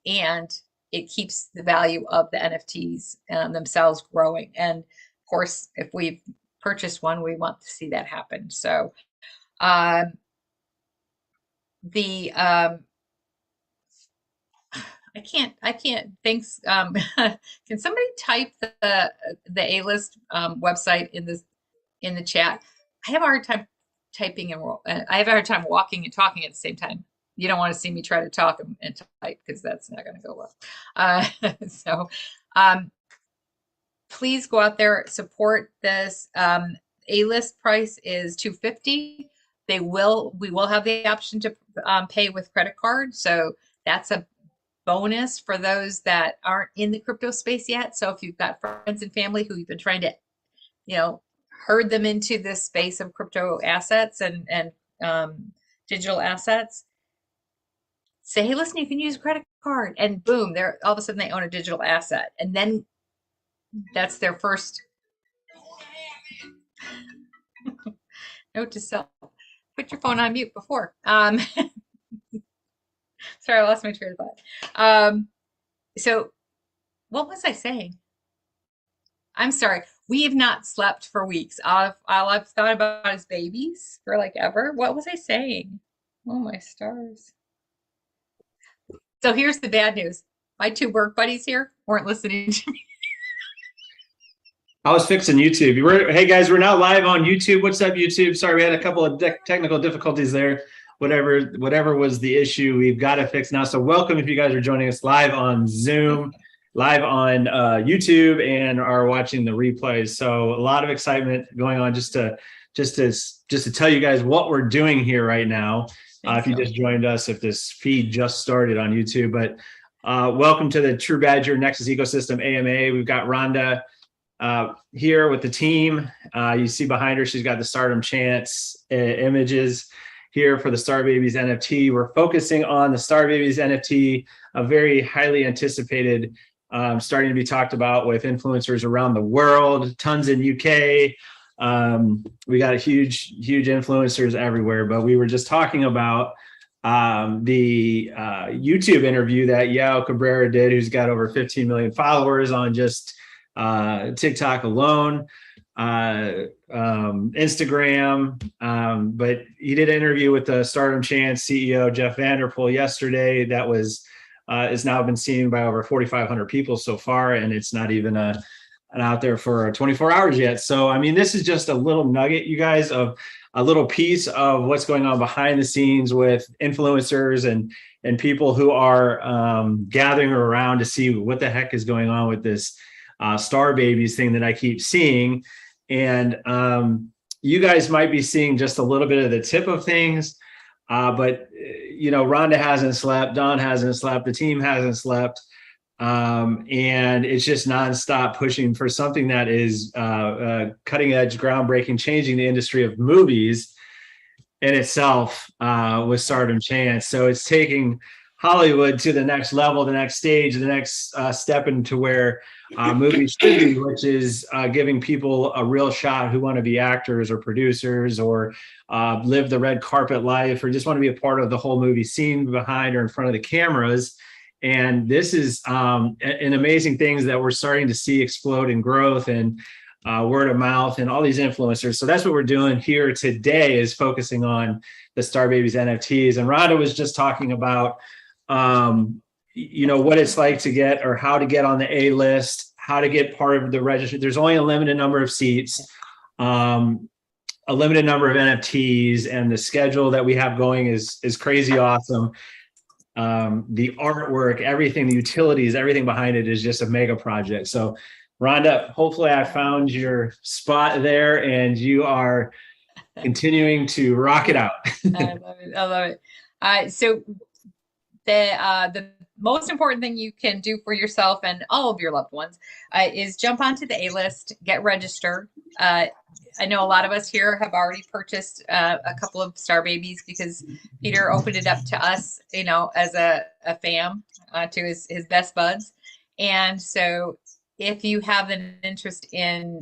and it keeps the value of the NFTs themselves growing. And of course, if we've purchased one, we want to see that happen. So um, the I can't thanks can somebody type the A-list website in the chat? I have a hard time typing and I have a hard time walking and talking at the same time. You don't want to see me try to talk and type because that's not going to go well. So please go out there, support this. A-list price is $250. We will have the option to pay with credit card. So that's a bonus for those that aren't in the crypto space yet. So if you've got friends and family who you've been trying to, herd them into this space of crypto assets and digital assets, say, hey, listen, you can use a credit card, and boom, they're all of a sudden they own a digital asset, and then that's their first note to self. Put your phone on mute before. Sorry, I lost my train of thought. So what was I saying? I'm sorry. We have not slept for weeks. All I've thought about is babies for like ever. What was I saying? Oh, my stars. So here's the bad news. My two work buddies here weren't listening to me. I was fixing YouTube. Hey guys, we're now live on YouTube. What's up, YouTube? Sorry, we had a couple of technical difficulties there. Whatever was the issue, we've got it fixed now. So welcome if you guys are joining us live on Zoom, live on YouTube, and are watching the replays. So a lot of excitement going on. Just to tell you guys what we're doing here right now. If you just joined us, if this feed just started on YouTube, but welcome to the TruBadger Nexus ecosystem AMA. We've got Rhonda here with the team. You see behind her, she's got the Stardom Chance images here for the Star Babies NFT. We're focusing on the Star Babies NFT, a very highly anticipated, starting to be talked about with influencers around the world, tons in UK. We got huge influencers everywhere, but we were just talking about the YouTube interview that Yao Cabrera did, who's got over 15 million followers on just TikTok alone, Instagram, but he did an interview with the Stardom Chance CEO Jeff Vanderpool yesterday that was has now been seen by over 4,500 people so far, and it's not even out there for 24 hours yet. So I mean, this is just a little nugget, you guys, of a little piece of what's going on behind the scenes with influencers and people who are gathering around to see what the heck is going on with this Star Babies thing that I keep seeing. And you guys might be seeing just a little bit of the tip of things, but Rhonda hasn't slept, Don hasn't slept, the team hasn't slept, and it's just nonstop pushing for something that is cutting edge, groundbreaking, changing the industry of movies in itself with Stardom Chance. So it's taking Hollywood to the next level, the next stage, the next step into where movies should be, which is giving people a real shot who want to be actors or producers or live the red carpet life or just want to be a part of the whole movie scene behind or in front of the cameras. And this is an amazing things that we're starting to see explode in growth and word of mouth and all these influencers. So that's what we're doing here today, is focusing on the Star Babies NFTs. And Rhonda was just talking about what it's like to get, or how to get on the A list, how to get part of the registry. There's only a limited number of seats, a limited number of NFTs, and the schedule that we have going is crazy awesome. The artwork, everything, the utilities, everything behind it is just a mega project. So Rhonda, hopefully I found your spot there and you are continuing to rock it out. I love it. So the most important thing you can do for yourself and all of your loved ones is jump onto the A-list, get registered. I know a lot of us here have already purchased a couple of Star Babies because Peter opened it up to us, as a fam, to his best buds. And so if you have an interest in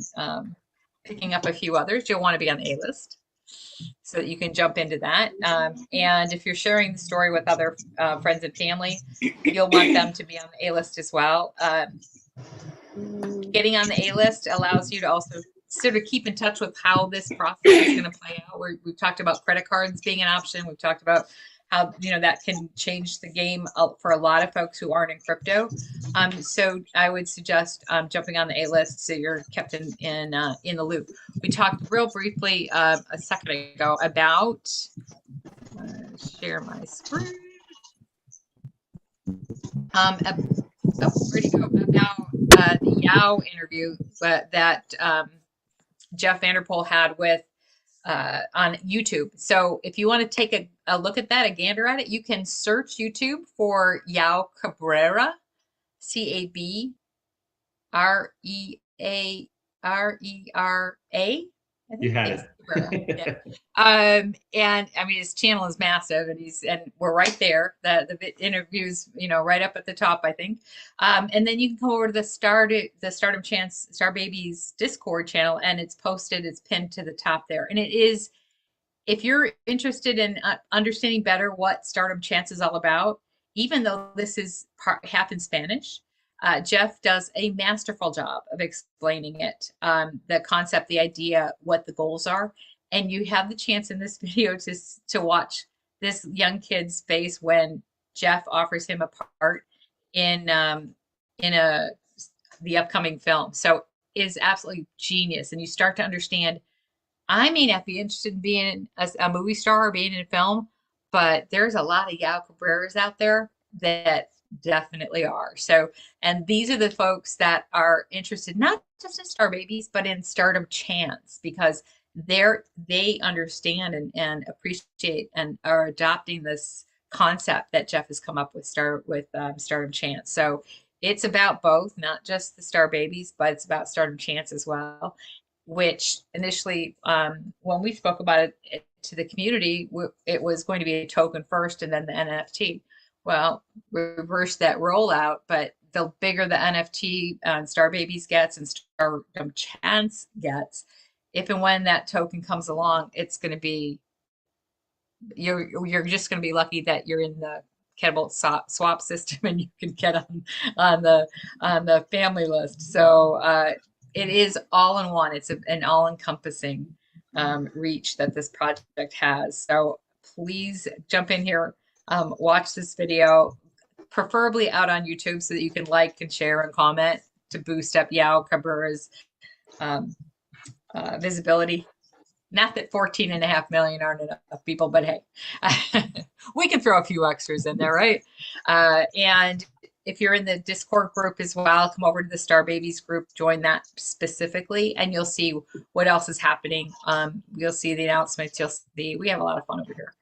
picking up a few others, you'll want to be on the A-list. so that you can jump into that. And if you're sharing the story with other friends and family, you'll want them to be on the A-list as well. Getting on the A-list allows you to also sort of keep in touch with how this process is going to play out. We've talked about credit cards being an option. We've talked about how, you know, that can change the game for a lot of folks who aren't in crypto. So I would suggest jumping on the A-list so you're kept in the loop. We talked real briefly a second ago about share my screen. Where'd you go? About the Yao interview that Jeff Vanderpool had with on YouTube. So if you want to take a look at that, a gander at it, you can search YouTube for Yao Cabrera, Cabrera. You had it. Yeah. And I mean, his channel is massive, and we're right there. The interviews, you know, right up at the top, I think. And then you can go over to the Stardom Chance Star Babies Discord channel, and it's posted. It's pinned to the top there, and it is. If you're interested in understanding better what Stardom Chance is all about, even though this is half in Spanish, Jeff does a masterful job of explaining it, the concept, the idea, what the goals are. And you have the chance in this video to watch this young kid's face when Jeff offers him a part in the upcoming film. So it is absolutely genius. And you start to understand, I may not be interested in being a movie star or being in a film, but there's a lot of Yao Cabreras out there that definitely are. So, and these are the folks that are interested not just in Star Babies, but in Stardom Chance, because they understand and appreciate and are adopting this concept that Jeff has come up with Stardom Chance. So it's about both, not just the Star Babies, but it's about Stardom Chance as well, which initially, when we spoke about it to the community, it was going to be a token first and then the NFT. Well, reverse that rollout, but the bigger the NFT Star Babies gets and Stardom Chance gets, if and when that token comes along, it's going to be, you're just going to be lucky that you're in the Catapult swap system and you can get on the family list. So it is all in one. It's an all-encompassing reach that this project has. So please jump in here. Watch this video, preferably out on YouTube, so that you can like and share and comment to boost up Yao Cabrera's visibility. Not that 14.5 million aren't enough people, but hey, we can throw a few extras in there, right? And if you're in the Discord group as well, come over to the Star Babies group, join that specifically, and you'll see what else is happening. You'll see the announcements. You'll see we have a lot of fun over here.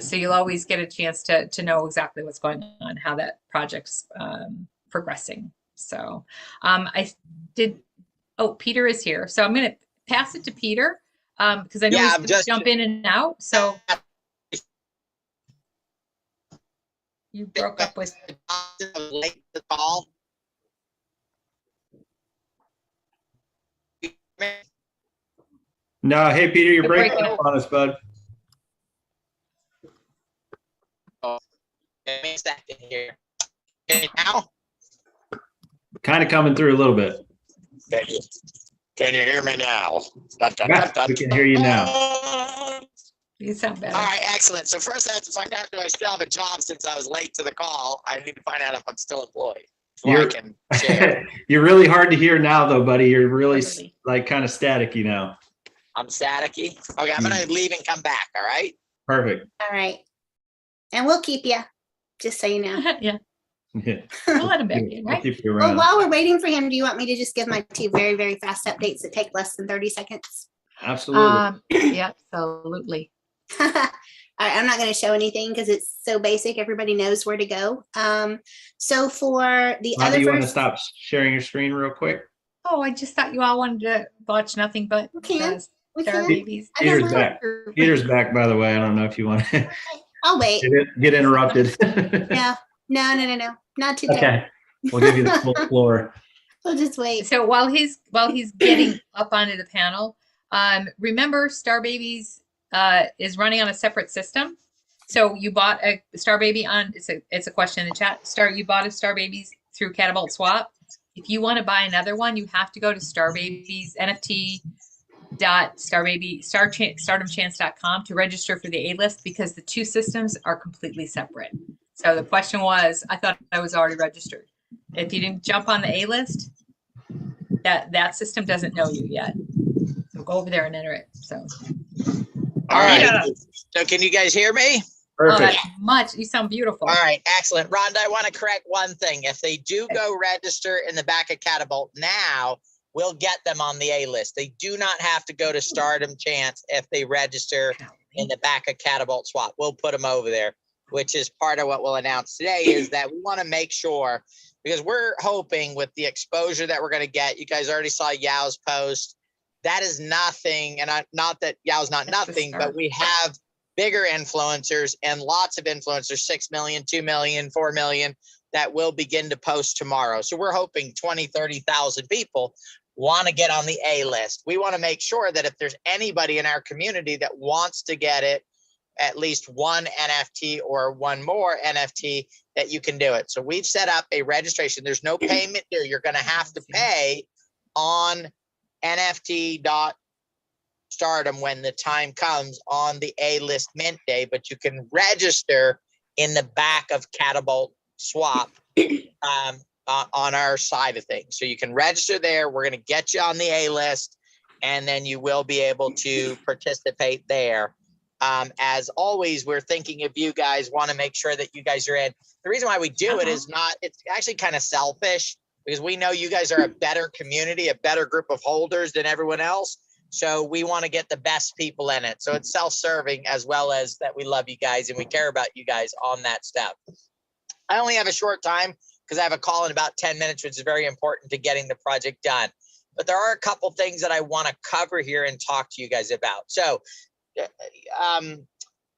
So you'll always get a chance to know exactly what's going on, how that project's progressing. So Peter is here. So I'm going to pass it to Peter because I know he's going to jump in and out. So you broke up with late to call. No, hey Peter, you're breaking up on us, bud. Give me a second here. Okay, now? Kind of coming through a little bit. Can you hear me now? We can hear you now. You sound better. All right, excellent. So first I have to find out, do I still have a job since I was late to the call? I need to find out if I'm still employed. I can share. You're really hard to hear now, though, buddy. You're really like kind of staticky now. I'm staticky? Okay, I'm going to leave and come back, all right? Perfect. All right. And we'll keep you, just so you know. Yeah. Yeah. We'll let him back in, right? Well, while we're waiting for him, do you want me to just give my two very, very fast updates that take less than 30 seconds? Absolutely. Yeah, absolutely. All right, I'm not going to show anything because it's so basic. Everybody knows where to go. So for the Bobby, other you want to stop sharing your screen real quick? Oh, I just thought you all wanted to watch nothing but Star Babies. Peter's back. Peter's back, by the way. I don't know if you want to I'll wait. get interrupted. No. Not today. Okay. We'll give you the full floor. We'll just wait. So while he's getting up onto the panel, Remember, Star Babies is running on a separate system. So you bought a Star Baby on, it's a question in the chat. You bought a Star Babies through Catapult Swap. If you want to buy another one, you have to go to Star Babies NFT stardomchance.com to register for the A-list, because the two systems are completely separate. So the question was, I thought I was already registered. If you didn't jump on the A-list, that system doesn't know you yet. So go over there and enter it. So All right. Yeah. So can you guys hear me? Perfect. You sound beautiful. All right, excellent. Rhonda, I want to correct one thing. If they do go register in the back of Catapult now, we'll get them on the A-list. They do not have to go to Stardom Chance if they register in the back of Catapult Swap. We'll put them over there, which is part of what we'll announce today, is that we want to make sure, because we're hoping with the exposure that we're going to get, you guys already saw Yao's post. That is nothing, and not that Yao's not nothing, but we have bigger influencers and lots of influencers, 6 million, 2 million, 4 million, that will begin to post tomorrow. So we're hoping 20, 30,000 people want to get on the A list. We want to make sure that if there's anybody in our community that wants to get it, at least one NFT or one more NFT, that you can do it. So we've set up a registration. There's no payment here. You're going to have to pay on NFT.stardom when the time comes on the A-list mint day, but you can register in the back of Catapult Swap on our side of things. So you can register there. We're going to get you on the A-list, and then you will be able to participate there. As always, we're thinking of you guys, want to make sure that you guys are in. The reason why we do it is it's actually kind of selfish, because we know you guys are a better community, a better group of holders than everyone else. So we want to get the best people in it. So it's self-serving, as well as that we love you guys and we care about you guys on that step. I only have a short time because I have a call in about 10 minutes, which is very important to getting the project done. But there are a couple things that I want to cover here and talk to you guys about. So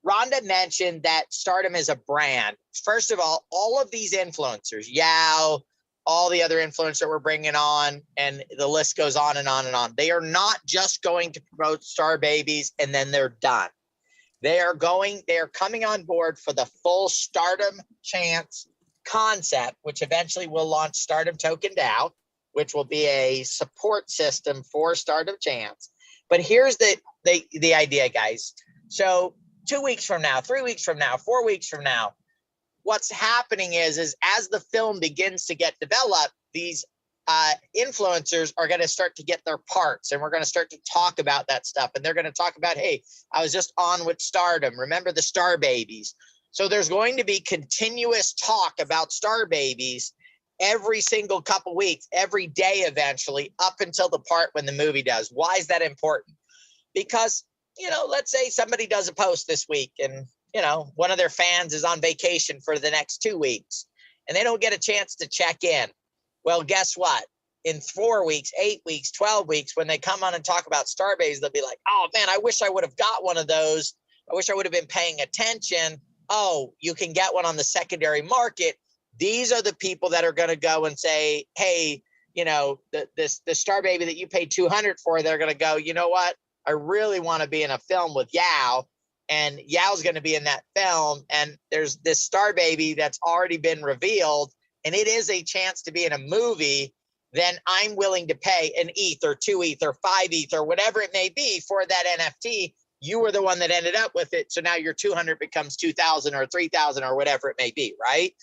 Rhonda mentioned that Stardom is a brand. First of all of these influencers, Yao, all the other influencers that we're bringing on, and the list goes on and on and on. They are not just going to promote Star Babies and then they're done. They are coming on board for the full Stardom Chance concept, which eventually will launch Stardom Token DAO, which will be a support system for Stardom Chance. But here's the idea, guys. So 2 weeks from now, 3 weeks from now, 4 weeks from now, what's happening is as the film begins to get developed, these influencers are going to start to get their parts, and we're going to start to talk about that stuff. And they're going to talk about, hey, I was just on with Stardom. Remember the Star Babies? So there's going to be continuous talk about Star Babies every single couple weeks, every day eventually, up until the part when the movie does. Why is that important? Because, let's say somebody does a post this week and, one of their fans is on vacation for the next 2 weeks and they don't get a chance to check in. Well, guess what? In 4 weeks, 8 weeks, 12 weeks, when they come on and talk about Starbase, they'll be like, oh man, I wish I would have got one of those. I wish I would have been paying attention. Oh, you can get one on the secondary market. These are the people that are going to go and say, hey, the Star Baby that you paid $200 for, they're going to go, you know what? I really want to be in a film with Yao, and Yao's going to be in that film. And there's this Star Baby that's already been revealed, and it is a chance to be in a movie. Then I'm willing to pay an ETH or 2 ETH or 5 ETH or whatever it may be for that NFT. You were the one that ended up with it. So now your 200 becomes 2,000 or 3,000 or whatever it may be, right?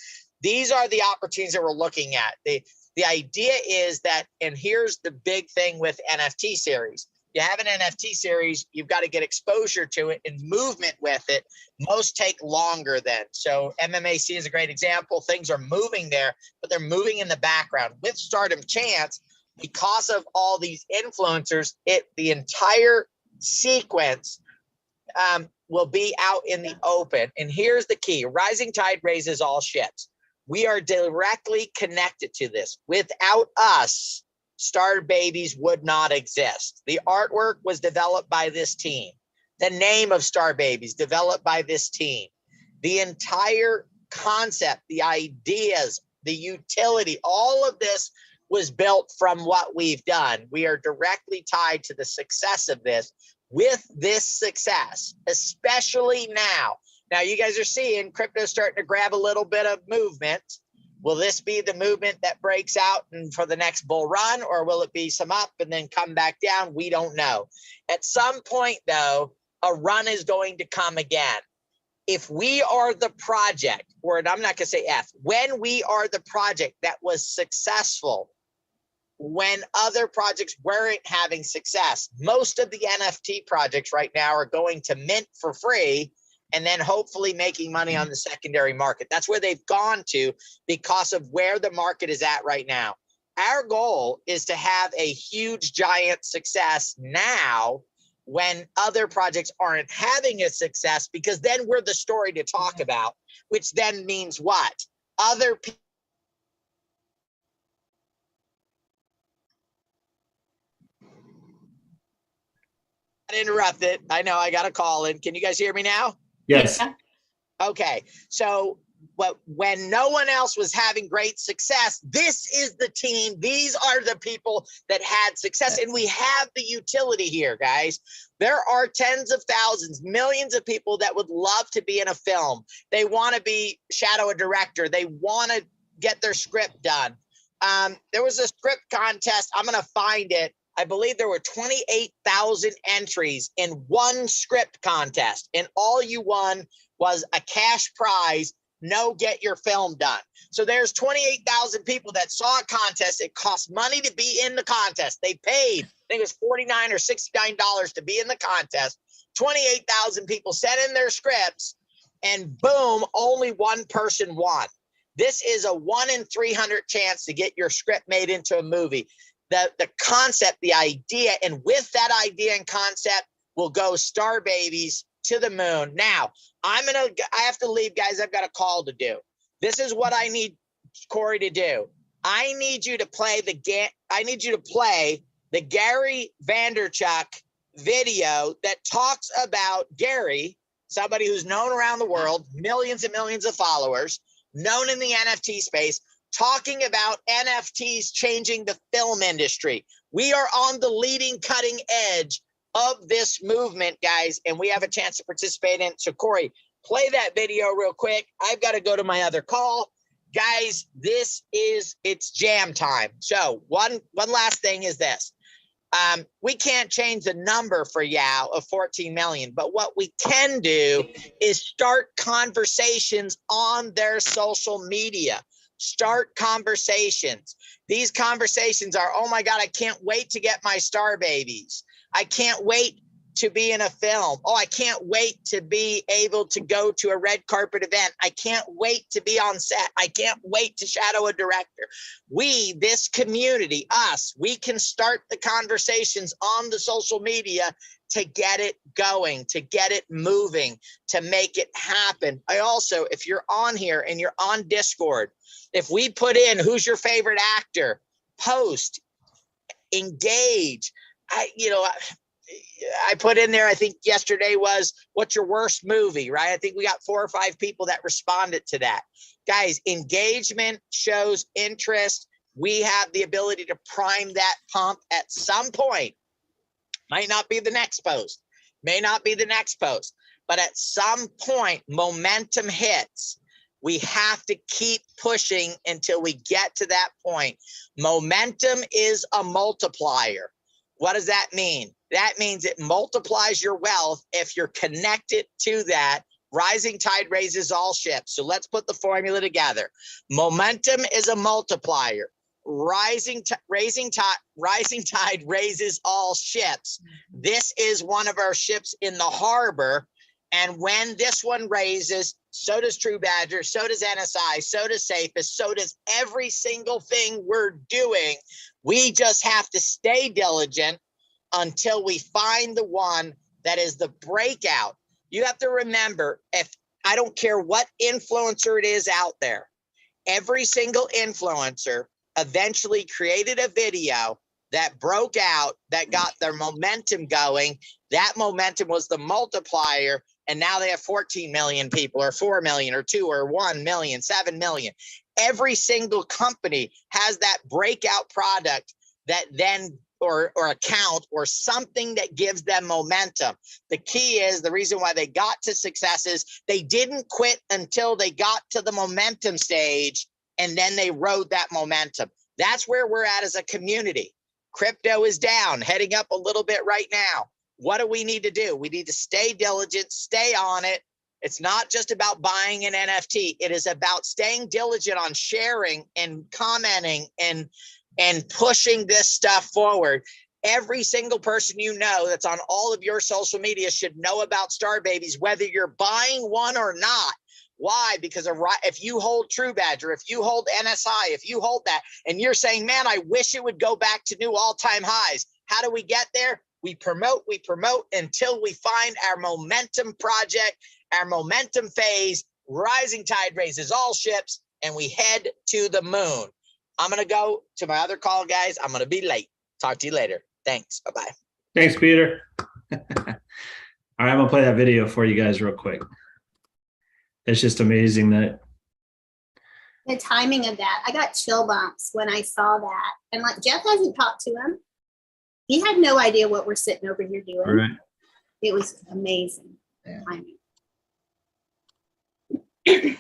These are the opportunities that we're looking at. The idea is that, and here's the big thing with NFT series. You have an NFT series, you've got to get exposure to it and movement with it. Most take longer then. So MMAC is a great example. Things are moving there, but they're moving in the background. With Stardom Chance, because of all these influencers, the entire sequence will be out in the open. And here's the key. Rising tide raises all ships. We are directly connected to this. Without us, Star Babies would not exist. The artwork was developed by this team. The name of Star Babies developed by this team. The entire concept, the ideas, the utility, all of this was built from what we've done. We are directly tied to the success of this. With this success, especially now. Now you guys are seeing crypto starting to grab a little bit of movement. Will this be the movement that breaks out and for the next bull run, or will it be some up and then come back down? We don't know. At some point, though, a run is going to come again. If we are the project, or I'm not going to say F, when we are the project that was successful, when other projects weren't having success, most of the NFT projects right now are going to mint for free and then hopefully making money on the secondary market. That's where they've gone to because of where the market is at right now. Our goal is to have a huge, giant success now when other projects aren't having a success, because then we're the story to talk about, which then means what? Other people interrupted. I know I got a call in. Can you guys hear me now? Yes. Yeah. Okay. So when no one else was having great success, this is the team. These are the people that had success. And we have the utility here, guys. There are tens of thousands, millions of people that would love to be in a film. They want to be shadow a director. They want to get their script done. There was a script contest. I'm going to find it. I believe there were 28,000 entries in one script contest, and all you won was a cash prize. No, get your film done. So there's 28,000 people that saw a contest. It cost money to be in the contest. They paid, I think it was $49 or $69 to be in the contest. 28,000 people sent in their scripts, and boom, only one person won. This is a 1 in 300 chance to get your script made into a movie. The concept, the idea, and with that idea and concept will go star babies to the moon. Now, I have to leave, guys. I've got a call to do. This is what I need Corey to do. I need you to play the Gary Vaynerchuk video that talks about Gary, somebody who's known around the world, millions and millions of followers, known in the NFT space, talking about NFTs changing the film industry. We are on the leading cutting edge of this movement, guys, and we have a chance to participate in it. So Corey, play that video real quick. I've got to go to my other call. Guys, it's jam time. So one last thing is this. We can't change the number for Yao of 14 million, but what we can do is start conversations on their social media. Start conversations. These conversations are, oh my God, I can't wait to get my star babies. I can't wait to be in a film. Oh, I can't wait to be able to go to a red carpet event. I can't wait to be on set. I can't wait to shadow a director. We, this community, us, we can start the conversations on the social media to get it going, to get it moving, to make it happen. I also, if you're on here and you're on Discord, if we put in who's your favorite actor, post, engage. I put in there, I think yesterday was, what's your worst movie, right? I think we got 4 or 5 people that responded to that. Guys, engagement shows interest. We have the ability to prime that pump at some point. Might not be the next post, may not be the next post, but at some point, momentum hits. We have to keep pushing until we get to that point. Momentum is a multiplier. What does that mean? That means it multiplies your wealth if you're connected to that. Rising tide raises all ships. So let's put the formula together. Momentum is a multiplier. Rising tide raises all ships. This is one of our ships in the harbor. And when this one raises, so does TruBadger, so does NSI, so does Safest, so does every single thing we're doing. We just have to stay diligent until we find the one that is the breakout. You have to remember, if I don't care what influencer it is out there, every single influencer eventually created a video that broke out, that got their momentum going. That momentum was the multiplier. And now they have 14 million people, or 4 million, or 2, or 1 million, 7 million. every single company has that breakout product that then or account or something that gives them momentum. The key is the reason why they got to success is they didn't quit until they got to the momentum stage, and then they rode that momentum. That's where we're at as a community. Crypto is down, heading up a little bit right now. What do we need to do? We need to stay diligent, stay on it. It's not just about buying an NFT. It is about staying diligent on sharing and commenting and pushing this stuff forward. Every single person you know that's on all of your social media should know about Star Babies, whether you're buying one or not. Why? Because if you hold TruBadger, if you hold NSI, if you hold that, and you're saying, man, I wish it would go back to new all-time highs. How do we get there? We promote until we find our momentum project, our momentum phase. Rising tide raises all ships, and we head to the moon. I'm going to go to my other call, guys. I'm going to be late. Talk to you later. Thanks. Bye-bye. Thanks, Peter. All right, I'm going to play that video for you guys real quick. It's just amazing that the timing of that. I got chill bumps when I saw that. And like Jeff hasn't talked to him. He had no idea what we're sitting over here doing. right. It was amazing timing.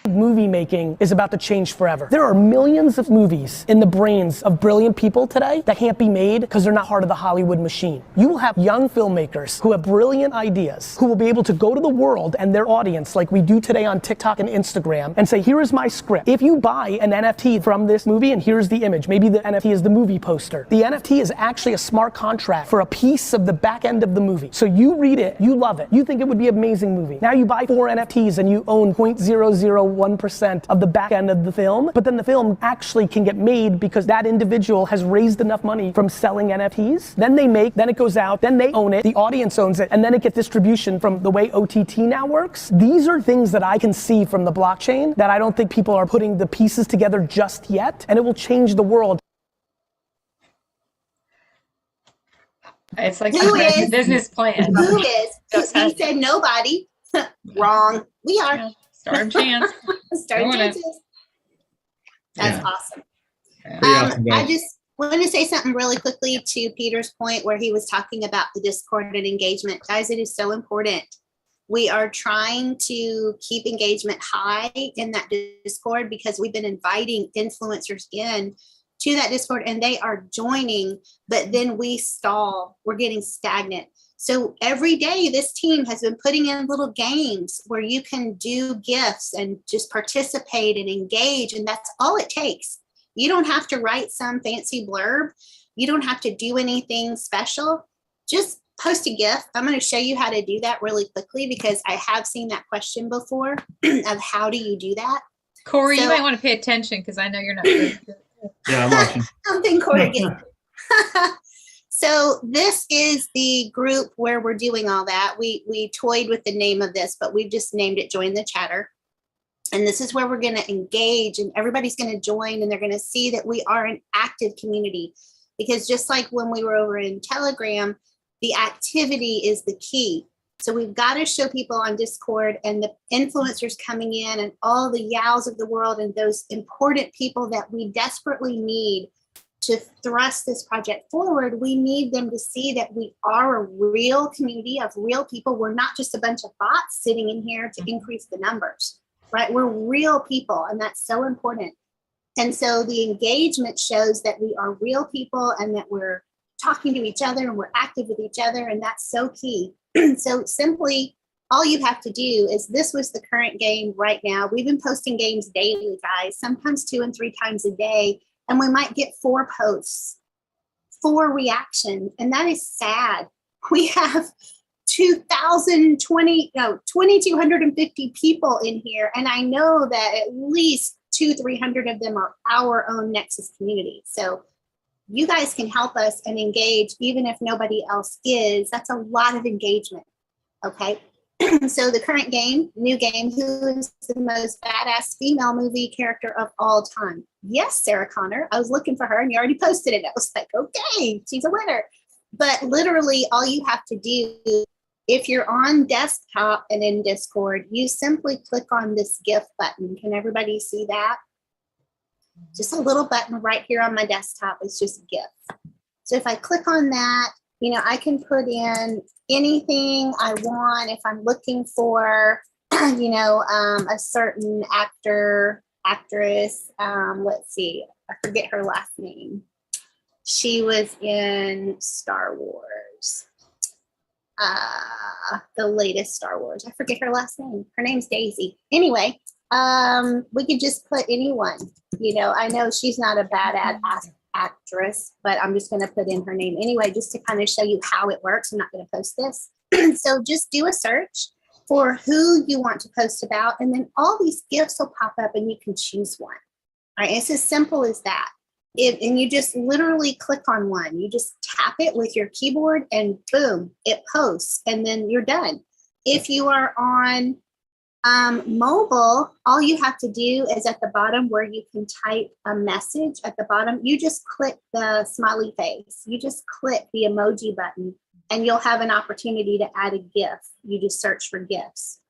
Movie making is about to change forever. There are millions of movies in the brains of brilliant people today that can't be made because they're not part of the Hollywood machine. You will have young filmmakers who have brilliant ideas who will be able to go to the world and their audience like we do today on TikTok and Instagram and say, here is my script. If you buy an NFT from this movie and here's the image, maybe the NFT is the movie poster. The NFT is actually a smart contract for a piece of the back end of the movie. So you read it, you love it, you think it would be an amazing movie. Now you buy 4 NFTs and you own 0.001% of the back end of the film, but then the film actually can get made because that individual has raised enough money from selling NFTs. Then it goes out, then they own it, the audience owns it, and then it gets distribution from the way OTT now works. These are things that I can see from the blockchain that I don't think people are putting the pieces together just yet, and it will change the world. It's like Who a is? business plan. Who is? He said nobody. Wrong. We are. Yeah, Star Chance. Star Doing it. Chances. That's Yeah. awesome. Yeah. Pretty awesome, guys. I just want to say something really quickly to Peter's point where he was talking about the Discord and engagement. Guys, it is so important. We are trying to keep engagement high in that Discord because we've been inviting influencers in to that Discord and they are joining, but then we stall. We're getting stagnant. So every day this team has been putting in little games where you can do gifts and just participate and engage. And that's all it takes. You don't have to write some fancy blurb. You don't have to do anything special. Just post a GIF. I'm going to show you how to do that really quickly because I have seen that question before of how do you do that? Corey, you So- might want to pay attention because I know you're not good. Yeah, I'm watching. I'm thinking Corey again. So this is the group where we're doing all that. We toyed with the name of this, but we've just named it Join the Chatter. And this is where we're going to engage and everybody's going to join and they're going to see that we are an active community. Because just like when we were over in Telegram, the activity is the key. So we've got to show people on Discord and the influencers coming in and all the yows of the world and those important people that we desperately need to thrust this project forward. We need them to see that we are a real community of real people. We're not just a bunch of bots sitting in here to increase the numbers, right? We're real people and that's so important. And so the engagement shows that we are real people and that we're talking to each other and we're active with each other. And that's so key. So simply all you have to do is this was the current game right now. We've been posting games daily, guys, sometimes 2 and 3 times a day. And we might get 4 posts, 4 reactions. And that is sad. We have 2,250 people in here. And I know that at least 200-300 of them are our own Nexus community. So you guys can help us and engage even if nobody else is. That's a lot of engagement. Okay. So the current game, new game, who is the most badass female movie character of all time? Yes, Sarah Connor. I was looking for her and you already posted it. I was like, okay, she's a winner. But literally all you have to do, if you're on desktop and in Discord, you simply click on this GIF button. Can everybody see that? just a little button right here on my desktop. It's just gift. So if I click on that, you know, I can put in anything I want. If I'm looking for, you know, a certain actor, actress, let's see, I forget her last name. She was in Star Wars, the latest Star Wars. I forget her last name. Her name's Daisy. Anyway, we could just put anyone. You know, I know she's not a bad actress, but I'm just going to put in her name anyway, just to kind of show you how it works. I'm not going to post this. So just do a search for who you want to post about, and then all these gifts will pop up and you can choose one. All right, it's as simple as that. And you just literally click on one. You just tap it with your keyboard and boom, it posts, and then you're done. If you are on mobile, all you have to do is at the bottom where you can type a message at the bottom, you just click the smiley face. You just click the emoji button and you'll have an opportunity to add a GIF. You just search for GIFs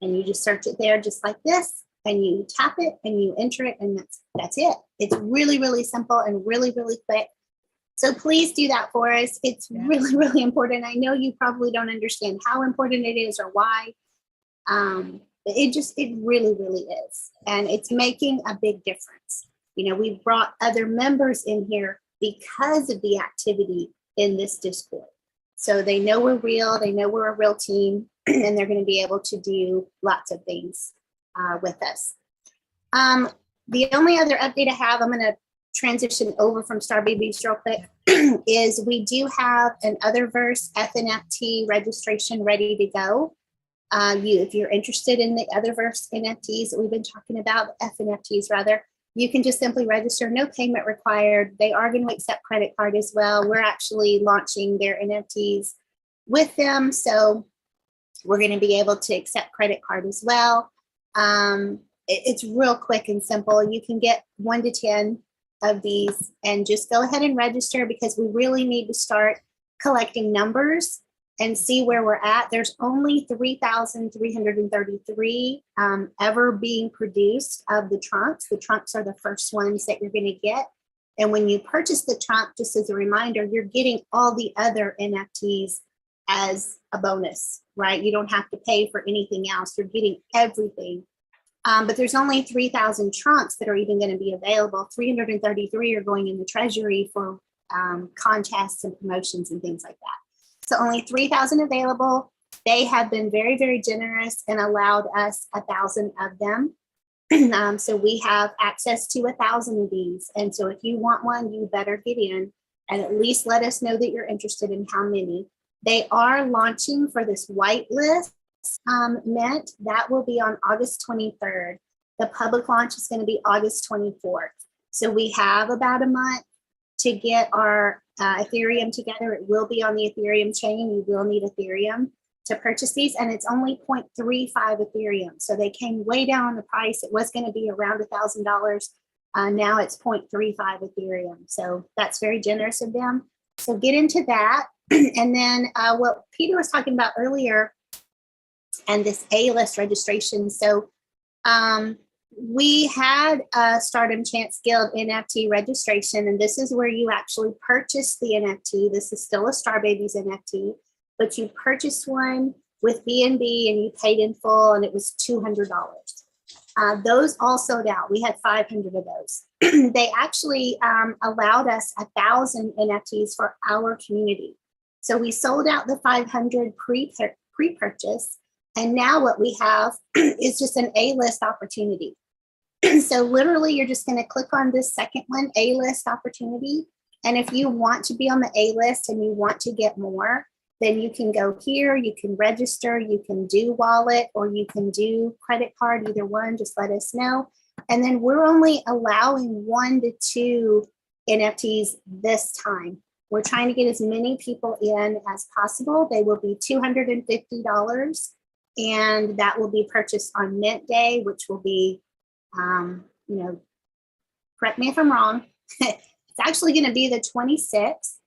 and you just search it there just like this, and you tap it and you enter it, and that's it. It's really, really simple and really, really quick. So please do that for us. It's really, really important. I know you probably don't understand how important it is or why. It really, really is. And it's making a big difference. You know, we've brought other members in here because of the activity in this Discord. So they know we're real, they know we're a real team, and they're going to be able to do lots of things with us. The only other update I have, I'm going to transition over from Star Babies real quick, is we do have an Otherverse FNFT registration ready to go. If you're interested in the Otherverse NFTs that we've been talking about, FNFTs rather, you can just simply register, no payment required. They are going to accept credit card as well. We're actually launching their NFTs with them, so we're going to be able to accept credit card as well. It's real quick and simple. You can get 1 to 10 of these and just go ahead and register, because we really need to start collecting numbers and see where we're at. There's only 3,333 ever being produced of the trunks. The trunks are the first ones that you're going to get. And when you purchase the trunk, just as a reminder, you're getting all the other NFTs as a bonus, right? You don't have to pay for anything else. You're getting everything. But there's only 3,000 trunks that are even going to be available. 333 are going in the treasury for contests and promotions and things like that. So only 3,000 available. They have been very, very generous and allowed us 1,000 of them. So we have access to 1,000 of these. And so if you want one, you better get in and at least let us know that you're interested in how many. They are launching for this whitelist mint. That will be on August 23rd. The public launch is going to be August 24th. So we have about a month to get our Ethereum together. It will be on the Ethereum chain. You will need Ethereum to purchase these, and it's only 0.35 Ethereum. So they came way down on the price. It was going to be around $1,000. Now it's 0.35 Ethereum. So that's very generous of them. So get into that. And then what Peter was talking about earlier, and this A-list registration. So we had a Stardom Chance Guild NFT registration, and this is where you actually purchase the NFT. This is still a Star Babies NFT, but you purchased one with BNB and you paid in full, and it was $200. Those all sold out. We had 500 of those. They actually allowed us 1,000 NFTs for our community. So we sold out the 500 pre-purchase, and now what we have is just an A-list opportunity. So literally, you're just going to click on this second one, A-list opportunity. And if you want to be on the A-list and you want to get more, then you can go here, you can register, you can do wallet, or you can do credit card, either one, just let us know. And then we're only allowing 1 to 2 NFTs this time. We're trying to get as many people in as possible. They will be $250, and that will be purchased on Mint Day, which will be, correct me if I'm wrong, it's actually going to be the 26th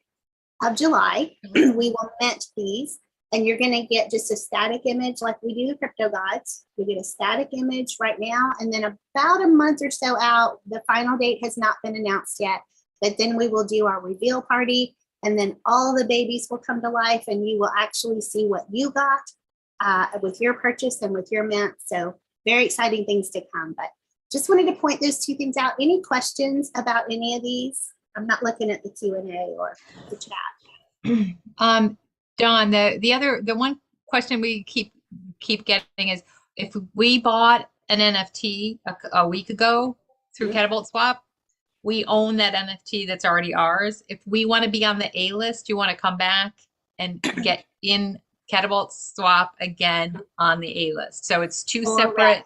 of July. We will mint these. And you're going to get just a static image like we do the Crypto Gods. You get a static image right now. And then about a month or so out, the final date has not been announced yet. But then we will do our reveal party. And then all the babies will come to life and you will actually see what you got with your purchase and with your mint. So very exciting things to come. But just wanted to point those two things out. Any questions about any of these? I'm not looking at the Q&A or the chat. Dawn, the one question we keep getting is, if we bought an NFT a week ago through Catapult Swap, we own that NFT that's already ours. If we want to be on the A list, you want to come back and get in Catapult Swap again on the A list. So it's two separate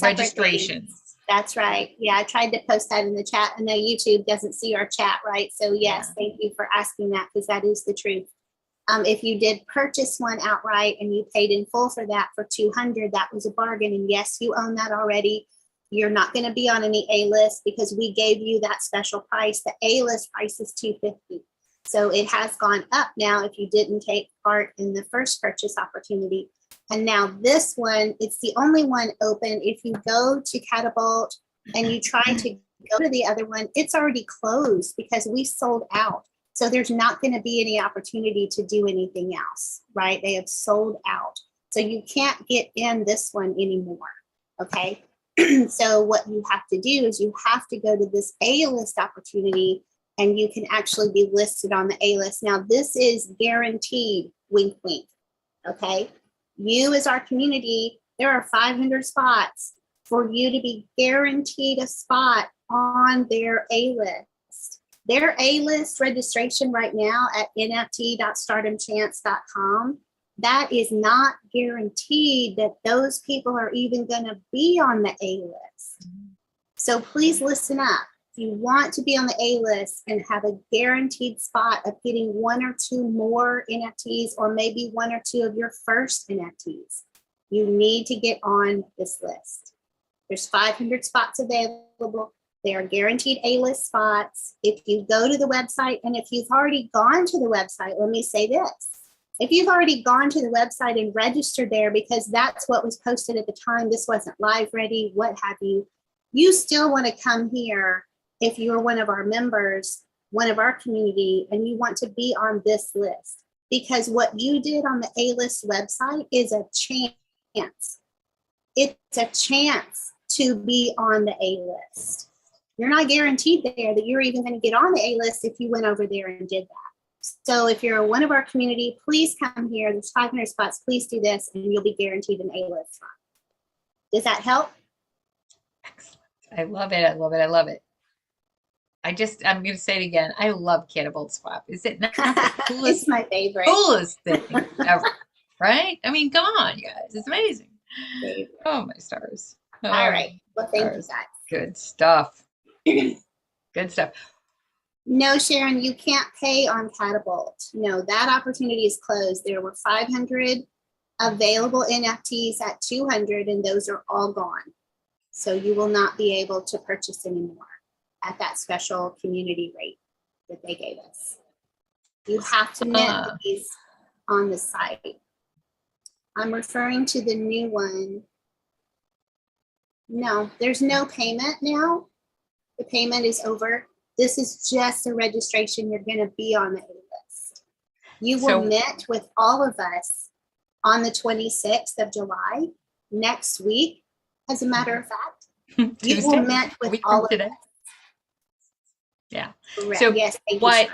registrations. Things. That's right. Yeah, I tried to post that in the chat. I know YouTube doesn't see our chat, right? So yes, thank you for asking that, because that is the truth. If you did purchase one outright and you paid in full for that for $200, that was a bargain. And yes, you own that already. You're not going to be on any A list because we gave you that special price. The A list price is $250. So it has gone up now if you didn't take part in the first purchase opportunity. And now this one, it's the only one open. If you go to Catapult and you try to go to the other one, it's already closed because we sold out. So there's not going to be any opportunity to do anything else, right? They have sold out. So you can't get in this one anymore, okay? So what you have to do is you have to go to this A-list opportunity and you can actually be listed on the A-list. Now this is guaranteed, wink, wink, okay? You as our community, there are 500 spots for you to be guaranteed a spot on their A-list. Their A-list registration right now at nft.stardomchance.com, that is not guaranteed that those people are even going to be on the A-list. So please listen up. If you want to be on the A-list and have a guaranteed spot of getting one or two more NFTs, or maybe one or two of your first NFTs, you need to get on this list. There's 500 spots available. They are guaranteed A-list spots. If you go to the website, and if you've already gone to the website, let me say this. If you've already gone to the website and registered there because that's what was posted at the time, this wasn't live ready, what have you, you still want to come here if you're one of our members, one of our community, and you want to be on this list. Because what you did on the A-list website is a chance. It's a chance to be on the A-list. You're not guaranteed there that you're even going to get on the A-list if you went over there and did that. So if you're one of our community, please come here. There's 500 spots. Please do this and you'll be guaranteed an A-list spot. Does that help? Excellent. I love it. I love it. I love it. I'm going to say it again. I love Catapult Swap. Is it not the coolest? It's my favorite. Coolest thing ever, right? I mean, come on, you guys. It's amazing. Favorite. Oh, my stars. Oh, all right. Well, thank you, guys. Good stuff. Good stuff. No, Sharon, you can't pay on Catapult. No, that opportunity is closed. There were 500 available NFTs at 200, and those are all gone. So you will not be able to purchase anymore at that special community rate that they gave us. You have to mint these on the site. I'm referring to the new one. No, there's no payment now. The payment is over. This is just a registration. You're going to be on the A-list. You will mint with all of us on the 26th of July, next week, as a matter of fact. You will mint with all of us. Yeah. Correct. So yes, what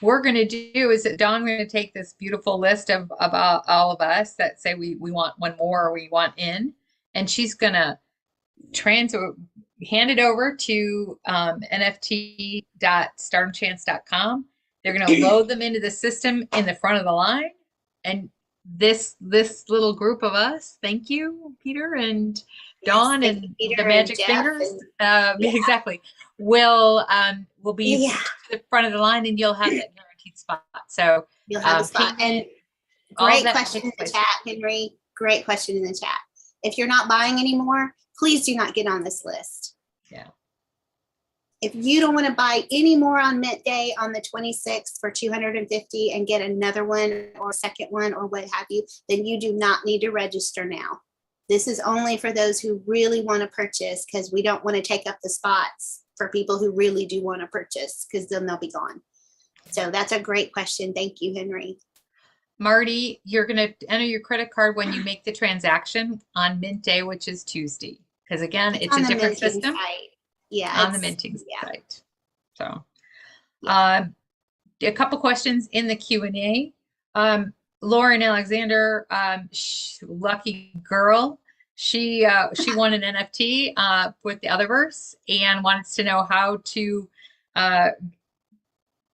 we're going to do is that Dawn, we're going to take this beautiful list of all of us that say we want one more or we want in, and she's going to hand it over to nft.stardomchance.com. They're going to load them into the system in the front of the line. And this little group of us, thank you, Peter and Dawn and the Magic Fingers. Exactly. Will be to the front of the line, and you'll have that guaranteed spot. So you'll have a spot. And great question in the chat, Henry. Great question in the chat. If you're not buying anymore, please do not get on this list. Yeah. If you don't want to buy any more on Mint Day on the 26th for 250 and get another one or second one or what have you, then you do not need to register now. This is only for those who really want to purchase, because we don't want to take up the spots for people who really do want to purchase, because then they'll be gone. So that's a great question. Thank you, Henry. Marty, you're going to enter your credit card when you make the transaction on Mint Day, which is Tuesday. Because again, it's a different system. Site. Yeah. On the minting site. So a couple questions in the Q&A. Lauren Alexander, lucky girl. She won an NFT with the Otherverse and wants to know how to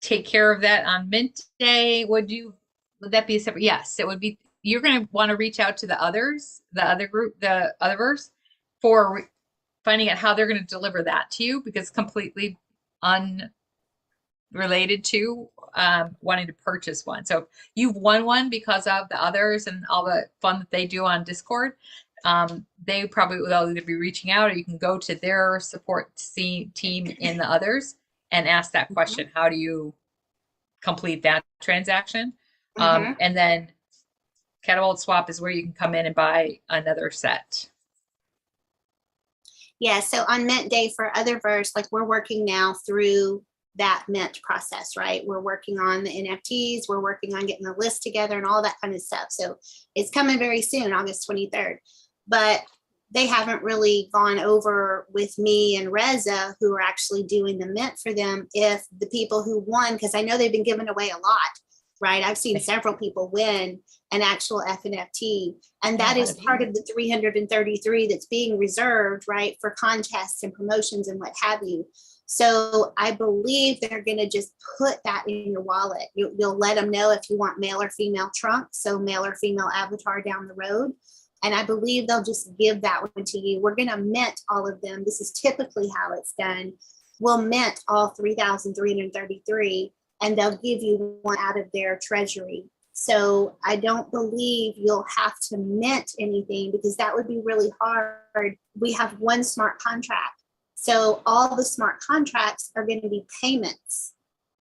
take care of that on Mint Day. Would that be a separate? Yes, it would be. You're going to want to reach out to the others, the other group, the Otherverse, for finding out how they're going to deliver that to you, because it's completely unrelated to wanting to purchase one. So you've won one because of the others and all the fun that they do on Discord. They probably will either be reaching out, or you can go to their support team in the others and ask that question. How do you complete that transaction? And then Catapult Swap is where you can come in and buy another set. Yeah, so on Mint Day for Otherverse, like we're working now through that Mint process, right? We're working on the NFTs, we're working on getting the list together and all that kind of stuff. So it's coming very soon, August 23rd. But they haven't really gone over with me and Reza, who are actually doing the Mint for them, if the people who won, because I know they've been giving away a lot, right? I've seen several people win an actual FNFT, and that is part of the 333 that's being reserved, right, for contests and promotions and what have you. So I believe they're going to just put that in your wallet. You'll let them know if you want male or female trunk, so male or female avatar down the road. And I believe they'll just give that one to you. We're going to mint all of them. This is typically how it's done. We'll mint all 3,333, and they'll give you one out of their treasury. So I don't believe you'll have to mint anything, because that would be really hard. We have one smart contract. So all the smart contracts are going to be payments,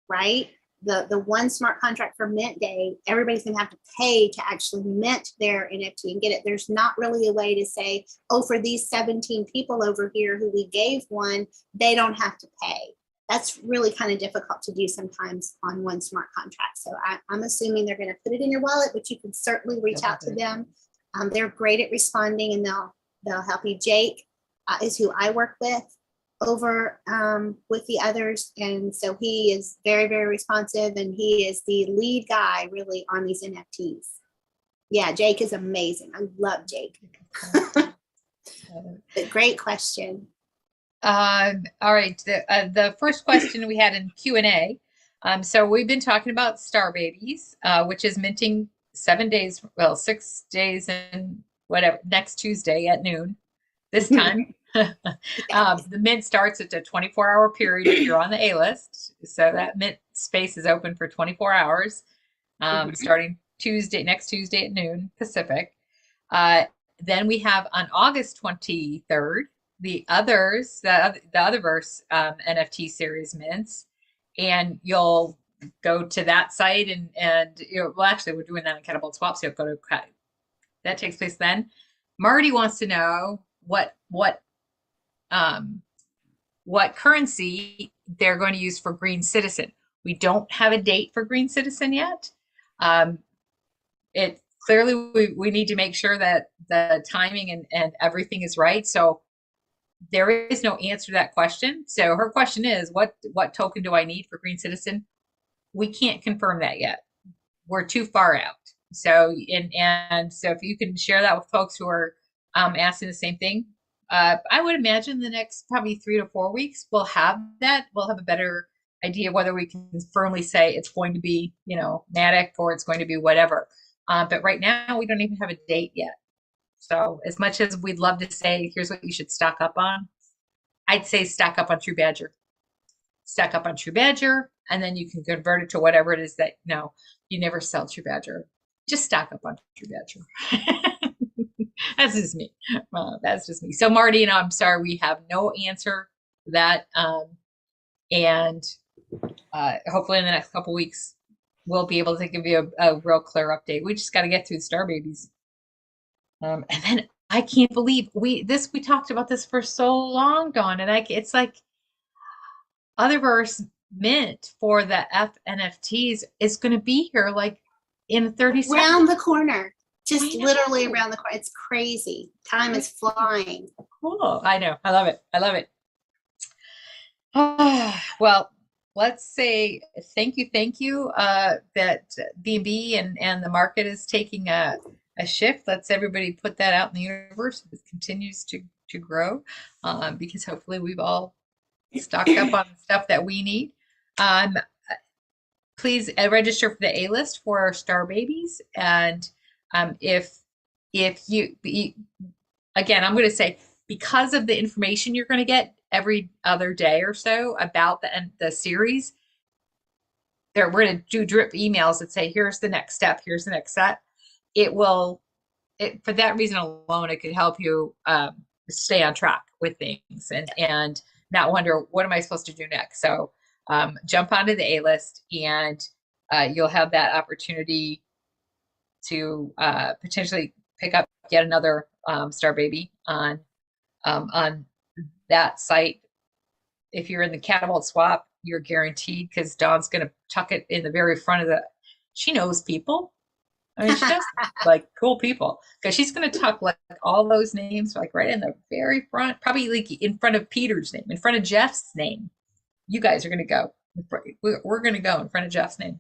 right? The one smart contract for Mint Day, everybody's going to have to pay to actually mint their NFT and get it. There's not really a way to say, oh, for these 17 people over here who we gave one, they don't have to pay. That's really kind of difficult to do sometimes on one smart contract. So I'm assuming they're going to put it in your wallet, but you can certainly reach out to them. They're great at responding, and they'll help you. Jake is who I work with over with the others, and so he is very, very responsive, and he is the lead guy really on these NFTs. Yeah, Jake is amazing. I love Jake. But great question. All right, the first question we had in Q&A. So we've been talking about Star Babies, which is minting 6 days and whatever, next Tuesday at noon this time. The mint starts at a 24-hour period if you're on the A-list. So that mint space is open for 24 hours, starting next Tuesday at noon Pacific. Then we have on August 23rd, the Otherverse NFT series mints, and you'll go to that site and well, actually we're doing that on Catapult Swap, so you'll go to that takes place then. Marty wants to know what currency they're going to use for Green Citizen. We don't have a date for Green Citizen yet. It clearly we need to make sure that the timing and everything is right. So there is no answer to that question. So her question is, what token do I need for Green Citizen? We can't confirm that yet. We're too far out. So and so if you can share that with folks who are asking the same thing, I would imagine the next probably 3 to 4 weeks we'll have that. We'll have a better idea whether we can firmly say it's going to be, Matic or it's going to be whatever. But right now we don't even have a date yet. So as much as we'd love to say, here's what you should stock up on, I'd say stock up on TruBadger. Stock up on TruBadger, and then you can convert it to whatever it is that, you never sell TruBadger. Just stock up on TruBadger. That's just me. That's just me. So Marty, I'm sorry, we have no answer to that. And hopefully in the next couple weeks, we'll be able to give you a real clear update. We just got to get through the Star Babies. And then I can't believe we talked about this for so long, Dawn, and it's like Otherverse mint for the NFTs is going to be here like in 30 seconds. Around the corner, just literally around the corner. It's crazy. Time is flying. Cool. I know. I love it. I love it. Well, let's say thank you that B&B and the market is taking a shift. Let's everybody put that out in the universe. It continues to grow because hopefully we've all stocked up on the stuff that we need. Please register for the A-list for our Star Babies. And if you again, I'm going to say, because of the information you're going to get every other day or so about the series, we're going to do drip emails that say, here's the next step, here's the next step. For that reason alone, it could help you stay on track with things and not wonder, what am I supposed to do next? So jump onto the A-list, and you'll have that opportunity to potentially pick up yet another Star Baby on that site. If you're in the Catapult swap, you're guaranteed, because Dawn's going to tuck it in the very front of she knows people. I mean, she does like cool people, because she's going to tuck like all those names like right in the very front, probably like in front of Peter's name, in front of Jeff's name. You guys are going to go. We're going to go in front of Jeff's name.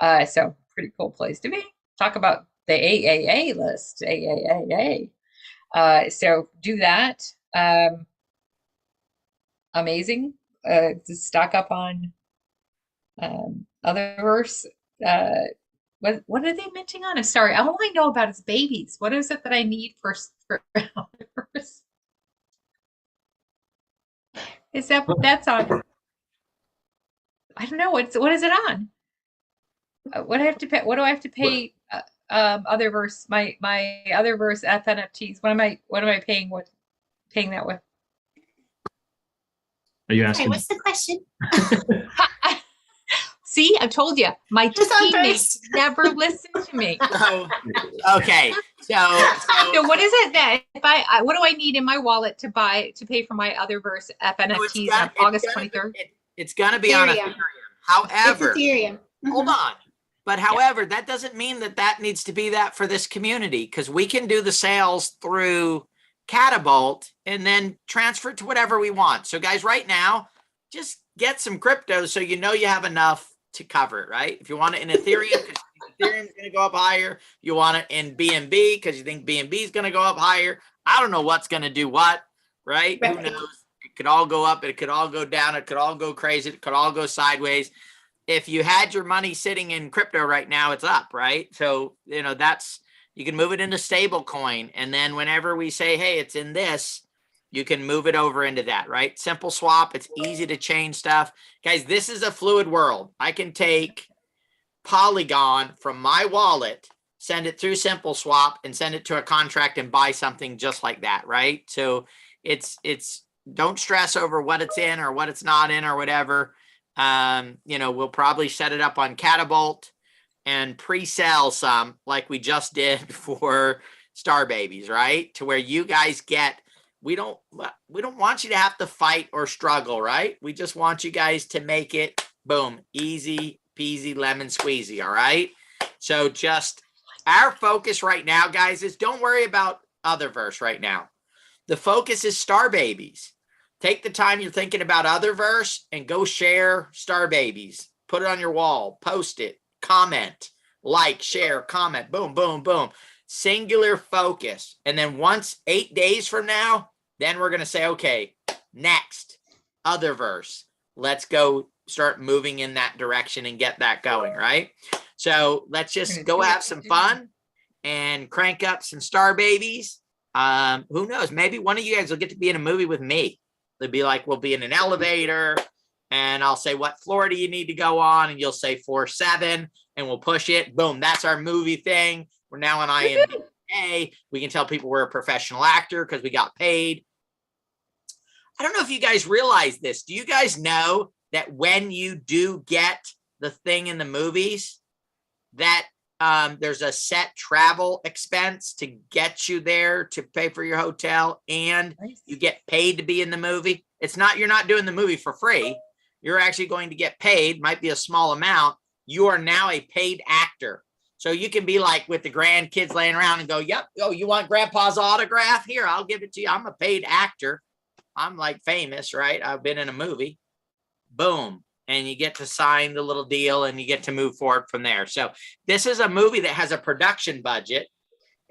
So pretty cool place to be. Talk about the AAA list, AAAA. So do that. Amazing. To stock up on Otherverse. What are they minting on? I'm sorry. All I know about is babies. What is it that I need for Otherverse? Is that's on? I don't know. What is it on? What do I have to pay? What do I have to pay? Otherverse, my Otherverse FNFTs. What am I paying that with? Are you asking? Okay, what's the question? See, I told you, my teammates never listen to me. Okay, so what is it that what do I need in my wallet to pay for my Otherverse FNFTs on August 23rd? It's gonna be on Ethereum. However, it's Ethereum. Hold on. But however, that doesn't mean that needs to be that for this community, because we can do the sales through Catapult and then transfer it to whatever we want. So guys, right now, just get some crypto so you know you have enough to cover it, right? If you want it in Ethereum, because Ethereum is going to go up higher. You want it in BNB because you think BNB is going to go up higher. I don't know what's going to do what, right? Who knows? It could all go up. It could all go down. It could all go crazy. It could all go sideways. If you had your money sitting in crypto right now, it's up, right? So, you can move it into stable coin. And then whenever we say, hey, it's in this, you can move it over into that, right? Simple swap. It's easy to change stuff. Guys, this is a fluid world. I can take Polygon from my wallet, send it through Simple Swap, and send it to a contract and buy something just like that, right? So it's don't stress over what it's in or what it's not in or whatever. We'll probably set it up on Catapult and pre-sell some like we just did for Star Babies, right? To where you guys we don't want you to have to fight or struggle, right? We just want you guys to make it, boom, easy peasy lemon squeezy, all right? So just our focus right now, guys, is don't worry about Otherverse right now. The focus is Star Babies. Take the time you're thinking about Otherverse and go share Star Babies. Put it on your wall, post it, comment, like, share, comment, boom, boom, boom. Singular focus. And then once 8 days from now, then we're going to say, okay, next, Otherverse. Let's go start moving in that direction and get that going, right? So let's just go have some fun and crank up some Star Babies. Who knows? Maybe one of you guys will get to be in a movie with me. They'd be like, we'll be in an elevator and I'll say, what floor do you need to go on? And you'll say 4-7 and we'll push it. Boom. That's our movie thing. We're now on IMDb. We can tell people we're a professional actor because we got paid. I don't know if you guys realize this. Do you guys know that when you do get the thing in the movies, that there's a set travel expense to get you there, to pay for your hotel, and you get paid to be in the movie. It's not, you're not doing the movie for free. You're actually going to get paid, might be a small amount. You are now a paid actor. So you can be like with the grandkids laying around and go, yep, oh, you want grandpa's autograph? Here, I'll give it to you. I'm a paid actor. I'm like famous, right? I've been in a movie. Boom. And you get to sign the little deal and you get to move forward from there. So this is a movie that has a production budget,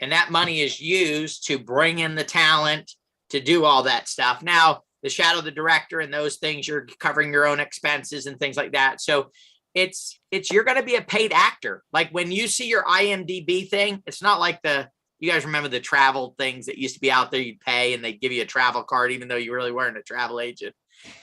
and that money is used to bring in the talent to do all that stuff. Now, the shadow of the director and those things, you're covering your own expenses and things like that. So it's you're going to be a paid actor. Like when you see your IMDb thing, it's not like you guys remember the travel things that used to be out there, you'd pay and they'd give you a travel card, even though you really weren't a travel agent.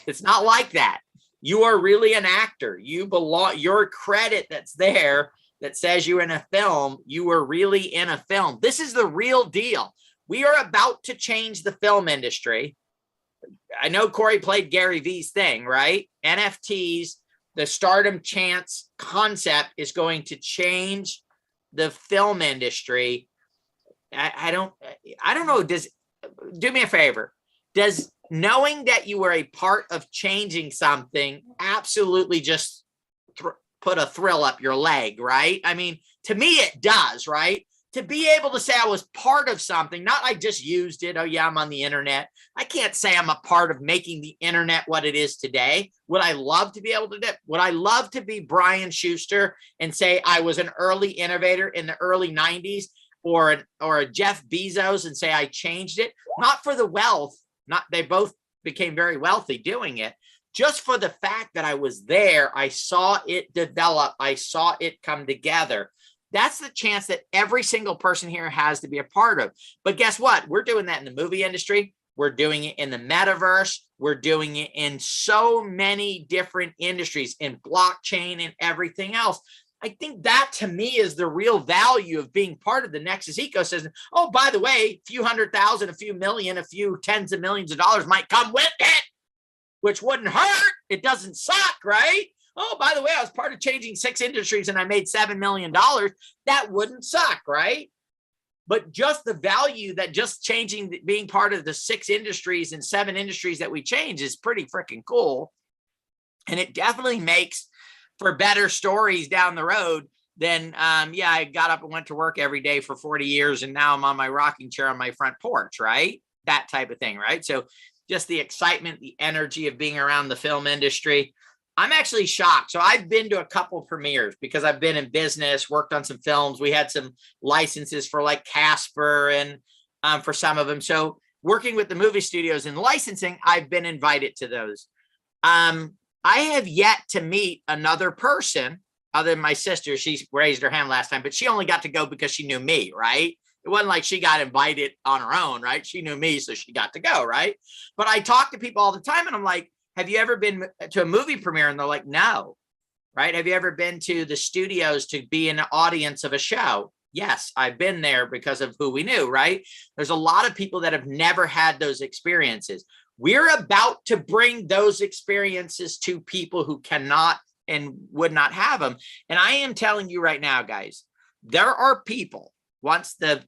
It's not like that. You are really an actor. You belong, your credit that's there that says you're in a film, you were really in a film. This is the real deal. We are about to change the film industry. I know Corey played Gary Vee's thing, right? NFTs, the stardom chance concept is going to change the film industry. I don't know. Do me a favor. Does knowing that you were a part of changing something absolutely just put a thrill up your leg, right? I mean, to me, it does, right? To be able to say I was part of something, not I just used it. Oh yeah, I'm on the internet. I can't say I'm a part of making the internet what it is today. Would I love to be able to do? Would I love to be Brian Schuster and say I was an early innovator in the early 90s, or a Jeff Bezos and say I changed it? Not for the wealth. They both became very wealthy doing it. Just for the fact that I was there, I saw it develop. I saw it come together. That's the chance that every single person here has to be a part of. But guess what? We're doing that in the movie industry. We're doing it in the metaverse. We're doing it in so many different industries, in blockchain and everything else. I think that to me is the real value of being part of the Nexus ecosystem. Oh, by the way, a few 100,000, a few million, a few tens of millions of dollars might come with it, which wouldn't hurt. It doesn't suck, right? Oh, by the way, I was part of changing 6 industries and I made $7 million. That wouldn't suck, right? But just the value that just changing, being part of the 6 industries and 7 industries that we change is pretty freaking cool. And it definitely makes for better stories down the road than, yeah, I got up and went to work every day for 40 years and now I'm on my rocking chair on my front porch, right? That type of thing, right? So just the excitement, the energy of being around the film industry. I'm actually shocked. So I've been to a couple premieres because I've been in business, worked on some films. We had some licenses for like Casper and for some of them. So working with the movie studios and licensing, I've been invited to those. I have yet to meet another person other than my sister. She raised her hand last time, but she only got to go because she knew me, right? It wasn't like she got invited on her own, right? She knew me, so she got to go, right? But I talk to people all the time and I'm like, have you ever been to a movie premiere? And they're like, no, right? Have you ever been to the studios to be an audience of a show? Yes, I've been there because of who we knew, right? There's a lot of people that have never had those experiences. We're about to bring those experiences to people who cannot and would not have them. And I am telling you right now, guys, there are people, once the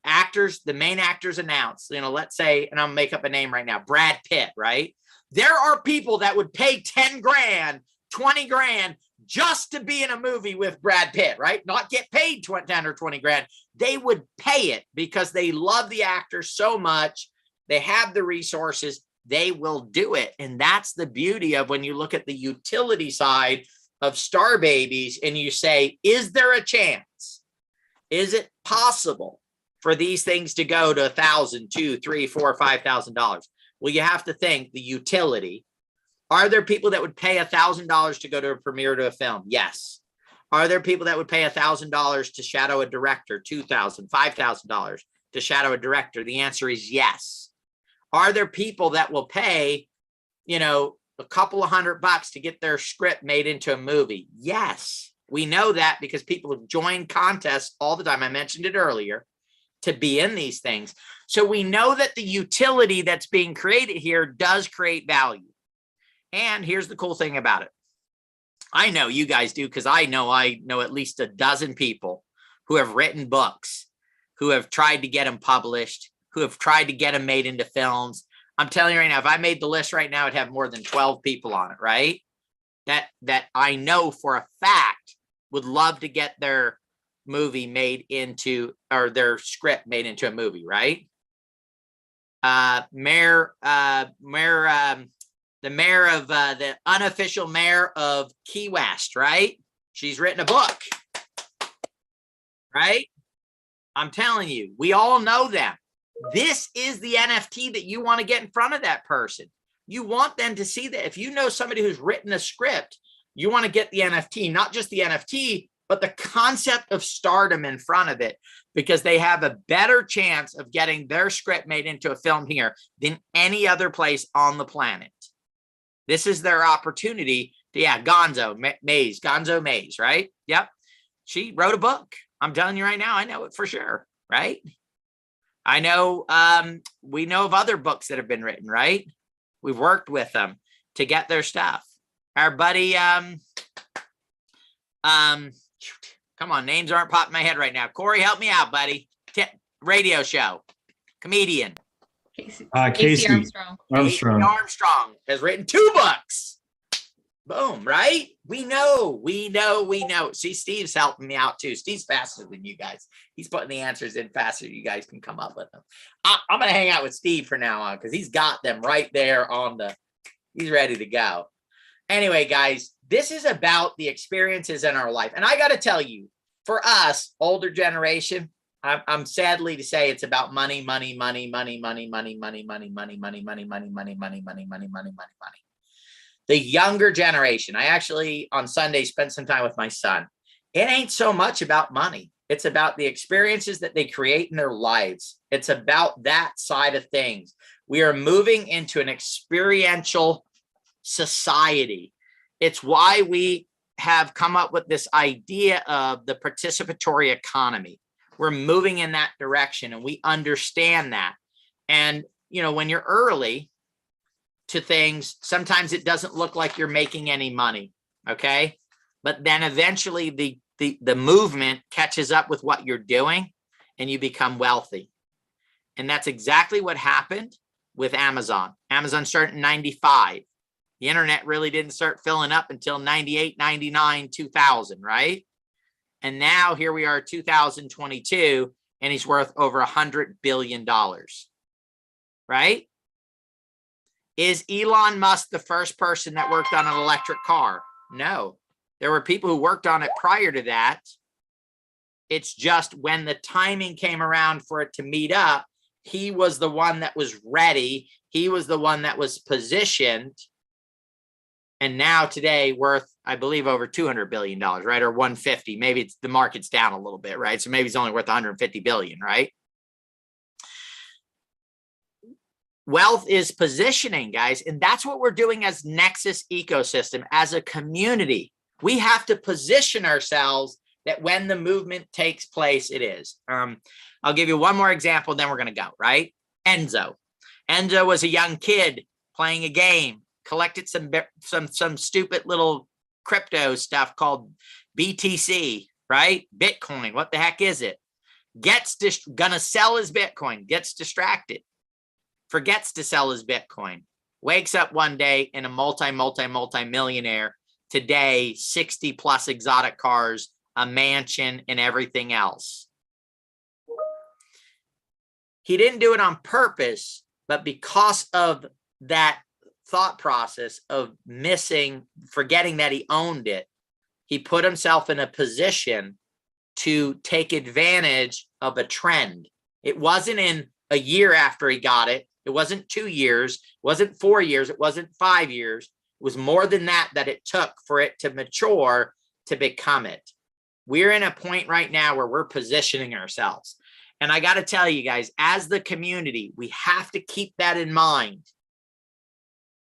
main actors announce, let's say, and I'll make up a name right now, Brad Pitt, right? There are people that would pay 10 grand, 20 grand just to be in a movie with Brad Pitt, right? Not get paid 10 or 20 grand. They would pay it because they love the actor so much. They have the resources. They will do it. And that's the beauty of when you look at the utility side of Star Babies and you say, is there a chance? Is it possible for these things to go to $1,000, $2,000, $3,000, $4,000, $5,000? Well, you have to think the utility. Are there people that would pay $1,000 to go to a premiere to a film? Yes. Are there people that would pay $1,000 to shadow a director, $2,000, $5,000 to shadow a director? The answer is yes. Are there people that will pay, a couple of $100 to get their script made into a movie? Yes. We know that because people have joined contests all the time. I mentioned it earlier, to be in these things. So we know that the utility that's being created here does create value. And here's the cool thing about it. I know you guys do, because I know at least a dozen people who have written books, who have tried to get them published, who have tried to get them made into films. I'm telling you right now, if I made the list right now, it'd have more than 12 people on it, right? That I know for a fact would love to get their movie made into, or their script made into a movie, right? The mayor of the unofficial mayor of Key West, right? She's written a book, right? I'm telling you, we all know them. This is the NFT that you want to get in front of that person. You want them to see that. If you know somebody who's written a script, you want to get the NFT, not just the NFT, but the concept of stardom in front of it, because they have a better chance of getting their script made into a film here than any other place on the planet. This is their opportunity to, Gonzo Mays, right? Yep. She wrote a book. I'm telling you right now, I know it for sure, right? I know, we know of other books that have been written, right? We've worked with them to get their stuff. Our buddy, come on, names aren't popping in my head right now. Corey, help me out, buddy. Radio show, comedian. Casey Casey Armstrong. Casey Armstrong has written 2 books. Boom, right? We know. See, Steve's helping me out too. Steve's faster than you guys. He's putting the answers in faster than you guys can come up with them. I'm going to hang out with Steve for now on, because he's got them right there he's ready to go. Anyway, guys, this is about the experiences in our life. And I got to tell you, for us, older generation, I'm sadly to say it's about money. The younger generation, I actually on Sunday spent some time with my son. It ain't so much about money. It's about the experiences that they create in their lives. It's about that side of things. We are moving into an experiential society. It's why we have come up with this idea of the participatory economy. We're moving in that direction, and we understand that. And, when you're early to things, sometimes it doesn't look like you're making any money. Okay. But then eventually the movement catches up with what you're doing, and you become wealthy. And that's exactly what happened with Amazon. Amazon started in 95. The internet really didn't start filling up until 98, 99, 2000, right? And now here we are, 2022, and he's worth over $100 billion, right? Is Elon Musk the first person that worked on an electric car? No, there were people who worked on it prior to that. It's just when the timing came around for it to meet up, he was the one that was ready. He was the one that was positioned. And now today worth, I believe, over $200 billion, right? Or 150. Maybe it's the market's down a little bit, right? So maybe it's only worth 150 billion, right? Wealth is positioning, guys. And that's what we're doing as Nexus ecosystem, as a community. We have to position ourselves that when the movement takes place, it is. I'll give you one more example, then we're going to go, right? Enzo. Enzo was a young kid playing a game, collected some stupid little crypto stuff called BTC, right? Bitcoin. What the heck is it? Gonna sell his Bitcoin, gets distracted, forgets to sell his Bitcoin, wakes up one day in a multi-millionaire. Today, 60 plus exotic cars, a mansion, and everything else. He didn't do it on purpose, but because of that thought process of forgetting that he owned it, he put himself in a position to take advantage of a trend. It wasn't in a year after he got it. It wasn't 2 years. It wasn't 4 years. It wasn't 5 years. It was more than that it took for it to mature to become it. We're in a point right now where we're positioning ourselves. And I got to tell you guys, as the community, we have to keep that in mind.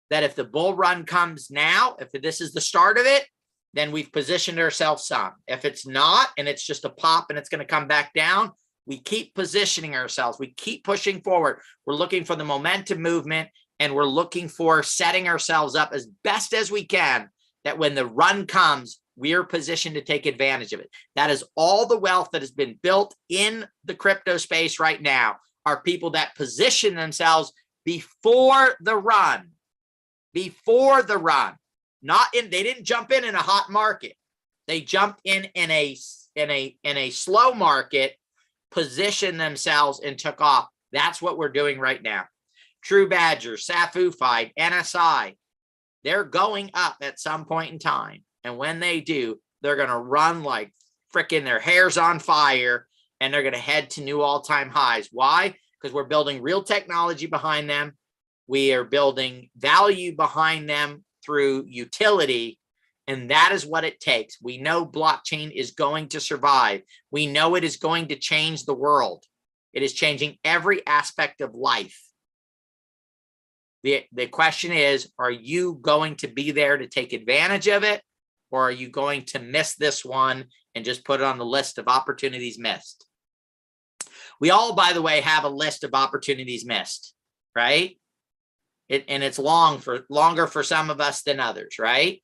That if the bull run comes now, if this is the start of it, then we've positioned ourselves some. If it's not, and it's just a pop and it's going to come back down, we keep positioning ourselves. We keep pushing forward. We're looking for the momentum movement, and we're looking for setting ourselves up as best as we can that when the run comes, we're positioned to take advantage of it. That is all the wealth that has been built in the crypto space right now are people that position themselves before the run, not in, they didn't jump in a hot market. They jumped in a slow market, positioned themselves and took off. That's what we're doing right now. TruBadger, Safufied, NSI, they're going up at some point in time. And when they do, they're going to run like freaking their hair's on fire, and they're going to head to new all-time highs. Why? Because we're building real technology behind them. We are building value behind them through utility. And that is what it takes. We know blockchain is going to survive. We know it is going to change the world. It is changing every aspect of life. The question is, are you going to be there to take advantage of it? Or are you going to miss this one and just put it on the list of opportunities missed? We all, by the way, have a list of opportunities missed, right? And it's longer for some of us than others, right?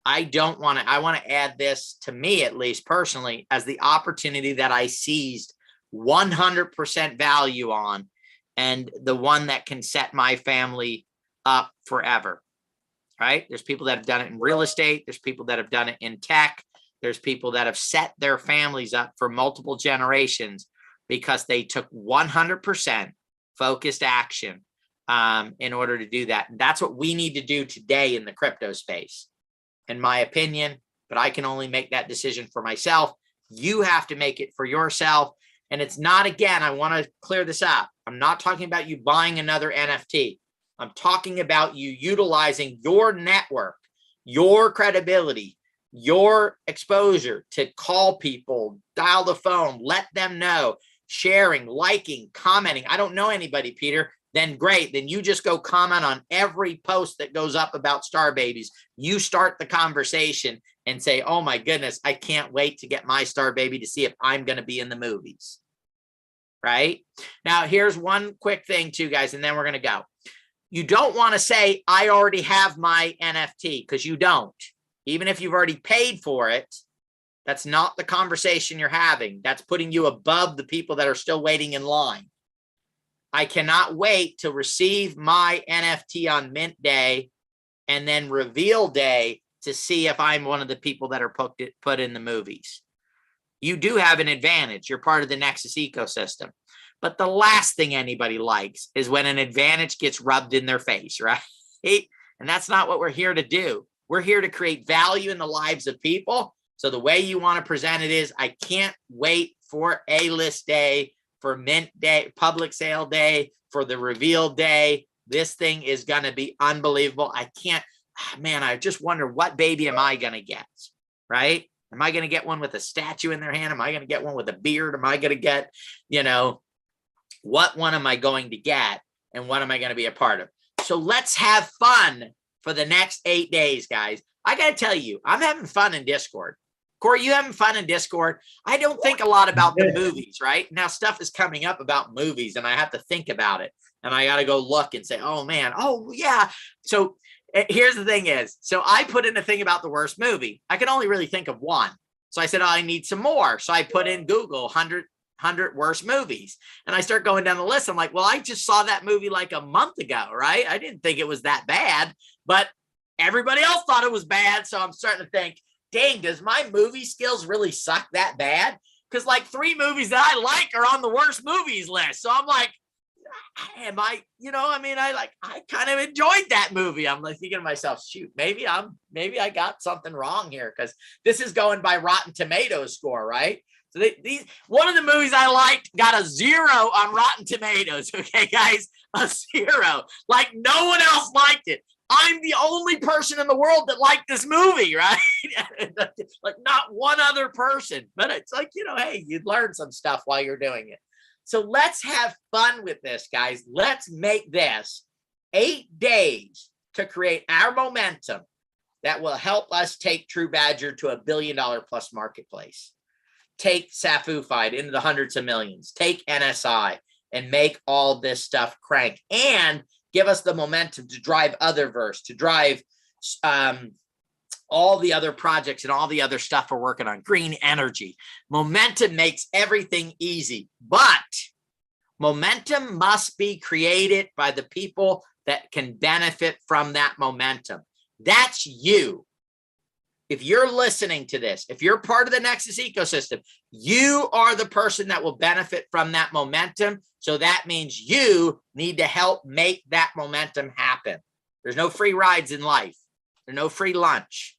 I want to add this, to me at least personally, as the opportunity that I seized 100% value on, and the one that can set my family up forever, right? There's people that have done it in real estate. There's people that have done it in tech. There's people that have set their families up for multiple generations because they took 100% focused action in order to do that. And that's what we need to do today in the crypto space, in my opinion, but I can only make that decision for myself. You have to make it for yourself. And it's not, again, I want to clear this up. I'm not talking about you buying another NFT. I'm talking about you utilizing your network, your credibility, your exposure to call people, dial the phone, let them know, sharing, liking, commenting. I don't know anybody, Peter. Then great. Then you just go comment on every post that goes up about star babies. You start the conversation and say, oh my goodness, I can't wait to get my star baby to see if I'm going to be in the movies. Right? Now, here's one quick thing too, guys, and then we're going to go. You don't want to say, I already have my NFT, because you don't. Even if you've already paid for it, that's not the conversation you're having. That's putting you above the people that are still waiting in line. I cannot wait to receive my NFT on mint day and then reveal day to see if I'm one of the people that are put in the movies. You do have an advantage. You're part of the Nexus ecosystem. But the last thing anybody likes is when an advantage gets rubbed in their face, right? And that's not what we're here to do. We're here to create value in the lives of people. So the way you want to present it is, I can't wait for A-list day, for mint day, public sale day, for the reveal day. This thing is going to be unbelievable. I can't, man, I just wonder, what baby am I going to get, right? Am I going to get one with a statue in their hand? Am I going to get one with a beard? Am I going to get, what one am I going to get? And what am I going to be a part of? So let's have fun for the next 8 days, guys. I got to tell you, I'm having fun in Discord. Corey, you having fun in Discord? I don't think a lot about the movies, right? Now stuff is coming up about movies and I have to think about it. And I got to go look and say, oh man, oh yeah. So here's the thing is, so I put in a thing about the worst movie. I could only really think of one. So I said, oh, I need some more. So I put in Google 100 worst movies. And I start going down the list. I'm like, well, I just saw that movie like a month ago, right? I didn't think it was that bad, but everybody else thought it was bad. So I'm starting to think, dang, does my movie skills really suck that bad? Because like 3 movies that I like are on the worst movies list. So I'm like, am I, I kind of enjoyed that movie. I'm like thinking to myself, shoot, maybe I got something wrong here, because this is going by Rotten Tomatoes score, right? So one of the movies I liked got a 0 on Rotten Tomatoes. Okay, guys, a 0. Like no one else liked it. I'm the only person in the world that liked this movie, right? Like not one other person, but it's like, hey, you learn some stuff while you're doing it. So let's have fun with this, guys. Let's make this 8 days to create our momentum that will help us take TruBadger to $1 billion plus marketplace. Take Safufied into the hundreds of millions. Take NSI and make all this stuff crank and give us the momentum to drive Otherverse, to drive all the other projects and all the other stuff we're working on. Green energy. Momentum makes everything easy, but momentum must be created by the people that can benefit from that momentum. That's you. If you're listening to this, if you're part of the Nexus ecosystem, you are the person that will benefit from that momentum. So that means you need to help make that momentum happen. There's no free rides in life. There's no free lunch.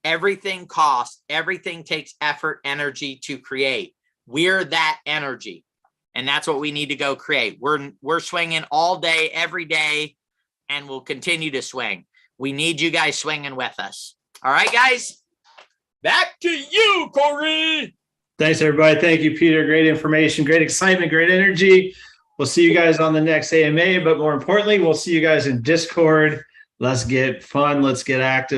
Everything costs. Everything takes effort, energy to create. We're that energy. And that's what we need to go create. We're swinging all day, every day, and we'll continue to swing. We need you guys swinging with us. All right, guys, back to you, Corey. Thanks, everybody. Thank you, Peter. Great information, great excitement, great energy. We'll see you guys on the next AMA, but more importantly, we'll see you guys in Discord. Let's get fun. Let's get active.